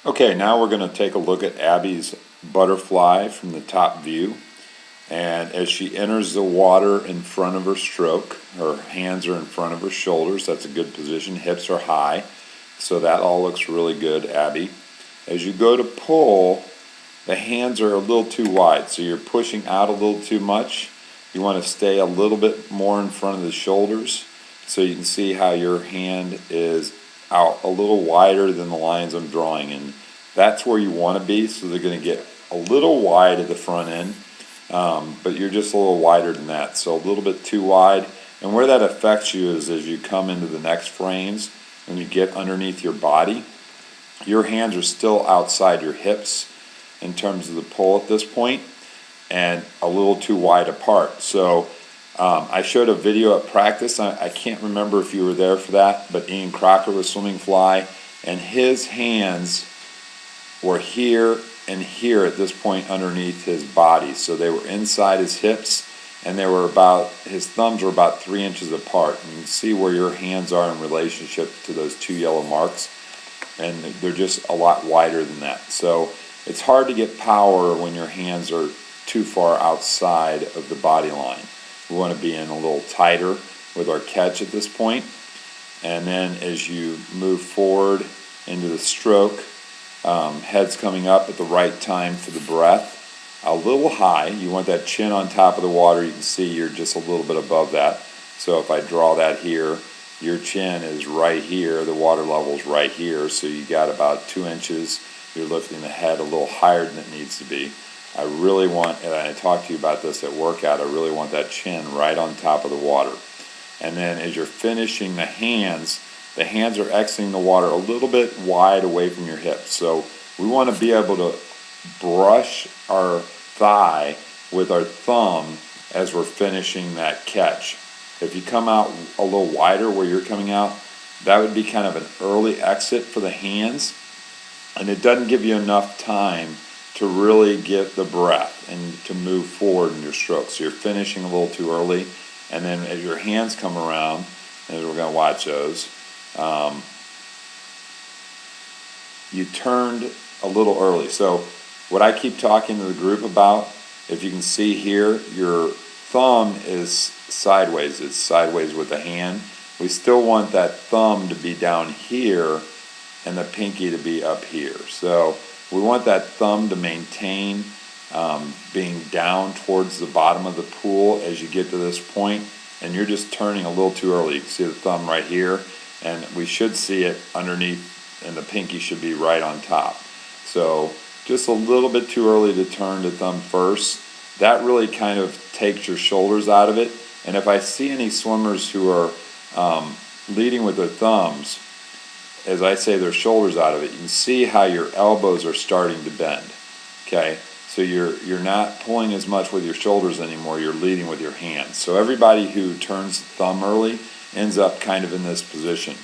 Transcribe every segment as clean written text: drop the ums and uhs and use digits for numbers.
Okay, now we're going to take a look at Abby's butterfly from the top view. And as she enters the water in front of her stroke, her hands are in front of her shoulders. That's a good position. Hips are high. So that all looks really good, Abby. As you go to pull, the hands are a little too wide. So you're pushing out a little too much. You want to stay a little bit more in front of the shoulders. So you can see how your hand is out a little wider than the lines I'm drawing, and that's where you want to be. So they're going to get a little wide at the front end, but you're just a little wider than that, so a little bit too wide. And where that affects you is as you come into the next frames, when you get underneath your body, your hands are still outside your hips in terms of the pull at this point, and a little too wide apart. So I showed a video at practice. I can't remember if you were there for that, but Ian Crocker was swimming fly, and his hands were here and here at this point underneath his body. So they were inside his hips, and they were his thumbs were about 3 inches apart. And you can see where your hands are in relationship to those two yellow marks, and they're just a lot wider than that. So it's hard to get power when your hands are too far outside of the body line. We want to be in a little tighter with our catch at this point. And then as you move forward into the stroke, head's coming up at the right time for the breath. A little high. You want that chin on top of the water. You can see you're just a little bit above that. So if I draw that here, your chin is right here. The water level's right here. So you got about 2 inches. You're lifting the head a little higher than it needs to be. I really want, and I talked to you about this at workout, I really want that chin right on top of the water. And then as you're finishing the hands are exiting the water a little bit wide away from your hips. So we want to be able to brush our thigh with our thumb as we're finishing that catch. If you come out a little wider where you're coming out, that would be kind of an early exit for the hands, and it doesn't give you enough time to really get the breath and to move forward in your stroke. So you're finishing a little too early, and then as your hands come around, and we're going to watch those, you turned a little early. So what I keep talking to the group about, if you can see here, your thumb is sideways. It's sideways with the hand. We still want that thumb to be down here and the pinky to be up here. So we want that thumb to maintain being down towards the bottom of the pool as you get to this point, and you're just turning a little too early. You can see the thumb right here, and we should see it underneath, and the pinky should be right on top. So just a little bit too early to turn the thumb first. That really kind of takes your shoulders out of it. And if I see any swimmers who are leading with their thumbs, as I say, their shoulders out of it, you can see how your elbows are starting to bend. Okay, so you're not pulling as much with your shoulders anymore. You're leading with your hands. So everybody who turns the thumb early ends up kind of in this position,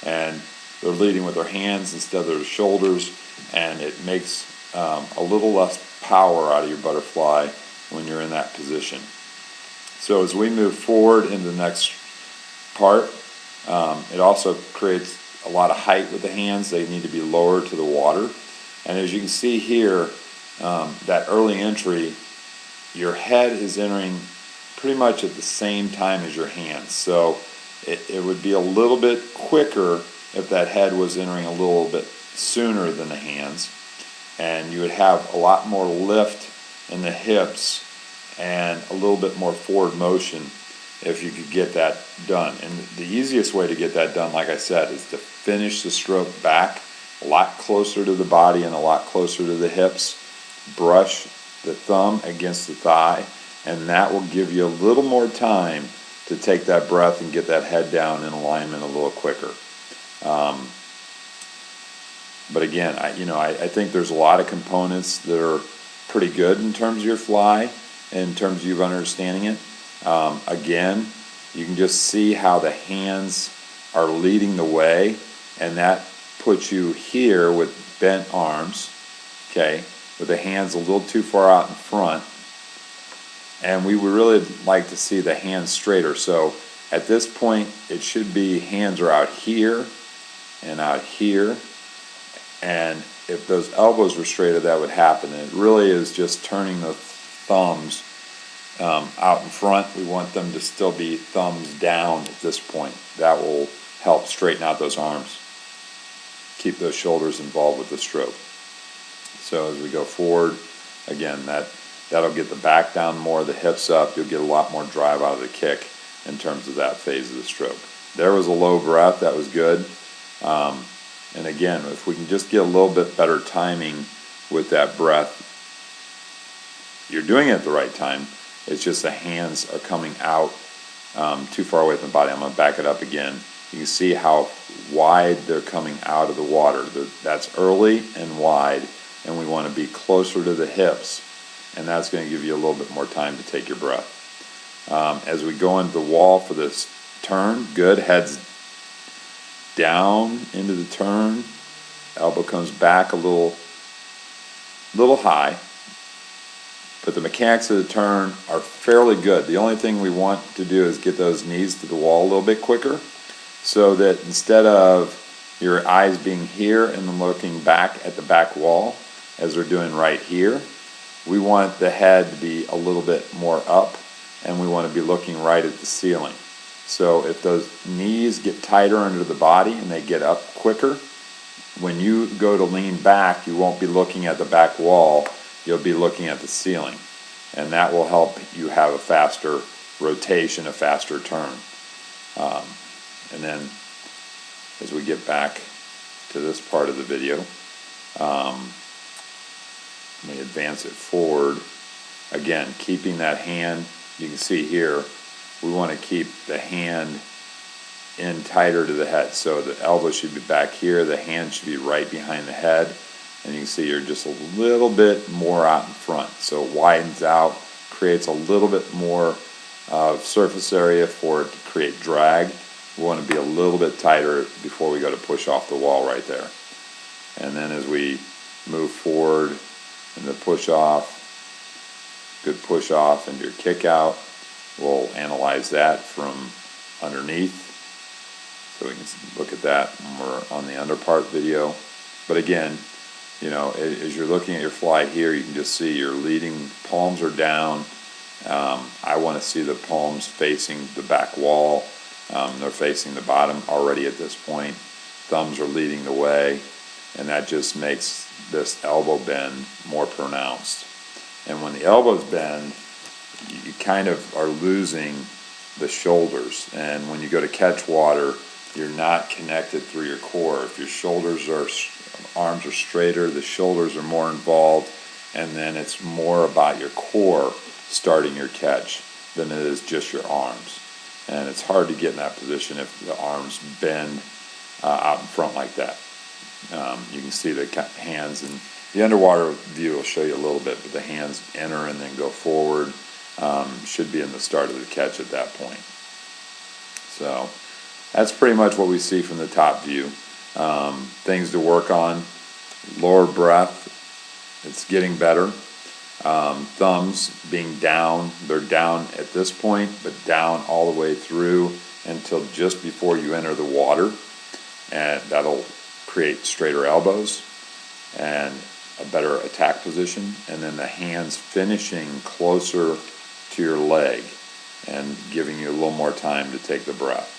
and they're leading with their hands instead of their shoulders, and it makes a little less power out of your butterfly when you're in that position. So as we move forward into the next part, it also creates a lot of height with the hands. They need to be lower to the water. And as you can see here, that early entry, your head is entering pretty much at the same time as your hands. So it would be a little bit quicker if that head was entering a little bit sooner than the hands. And you would have a lot more lift in the hips and a little bit more forward motion if you could get that done. And the easiest way to get that done, like I said, is to finish the stroke back a lot closer to the body and a lot closer to the hips. Brush the thumb against the thigh, and that will give you a little more time to take that breath and get that head down in alignment a little quicker. But again, I think there's a lot of components that are pretty good in terms of your fly, in terms of you understanding it. Again, you can just see how the hands are leading the way, and that puts you here with bent arms, okay, with the hands a little too far out in front. And we would really like to see the hands straighter. So at this point, it should be hands are out here and out here, And if those elbows were straighter, that would happen. And it really is just turning the thumbs out in front. We want them to still be thumbs down at this point. That will help straighten out those arms, keep those shoulders involved with the stroke. So as we go forward, again, that'll get the back down more, the hips up. You'll get a lot more drive out of the kick in terms of that phase of the stroke. There was a low breath. That was good. And again, if we can just get a little bit better timing with that breath, you're doing it at the right time. It's just the hands are coming out too far away from the body. I'm going to back it up again. You can see how wide they're coming out of the water. That's early and wide, and we want to be closer to the hips, and that's going to give you a little bit more time to take your breath. As we go into the wall for this turn, good. Head's down into the turn. Elbow comes back a little high. But the mechanics of the turn are fairly good. The only thing we want to do is get those knees to the wall a little bit quicker, so that instead of your eyes being here and then looking back at the back wall, as we're doing right here, we want the head to be a little bit more up, and we want to be looking right at the ceiling. So if those knees get tighter under the body and they get up quicker, when you go to lean back, you won't be looking at the back wall, you'll be looking at the ceiling. And that will help you have a faster rotation, a faster turn. And then as we get back to this part of the video, let me advance it forward. Again, keeping that hand, you can see here, we want to keep the hand in tighter to the head. So the elbow should be back here, the hand should be right behind the head, and you can see you're just a little bit more out in front. So it widens out, creates a little bit more surface area for it to create drag. We want to be a little bit tighter before we go to push off the wall right there. And then as we move forward in the push off, good push off into your kick out, we'll analyze that from underneath. So we can look at that when we're on the under part video. But again, you know, as you're looking at your fly here, you can just see your leading palms are down. I want to see the palms facing the back wall. They're facing the bottom already at this point. Thumbs are leading the way, and that just makes this elbow bend more pronounced. And when the elbows bend, you kind of are losing the shoulders. And when you go to catch water, you're not connected through your core. If your arms are straighter, the shoulders are more involved, and then it's more about your core starting your catch than it is just your arms. And it's hard to get in that position if the arms bend out in front like that. You can see the hands, and the underwater view will show you a little bit, but the hands enter and then go forward. Should be in the start of the catch at that point. So that's pretty much what we see from the top view. Things to work on: lower breath, it's getting better. Thumbs being down, they're down at this point, but down all the way through until just before you enter the water, and that'll create straighter elbows and a better attack position. And then the hands finishing closer to your leg and giving you a little more time to take the breath.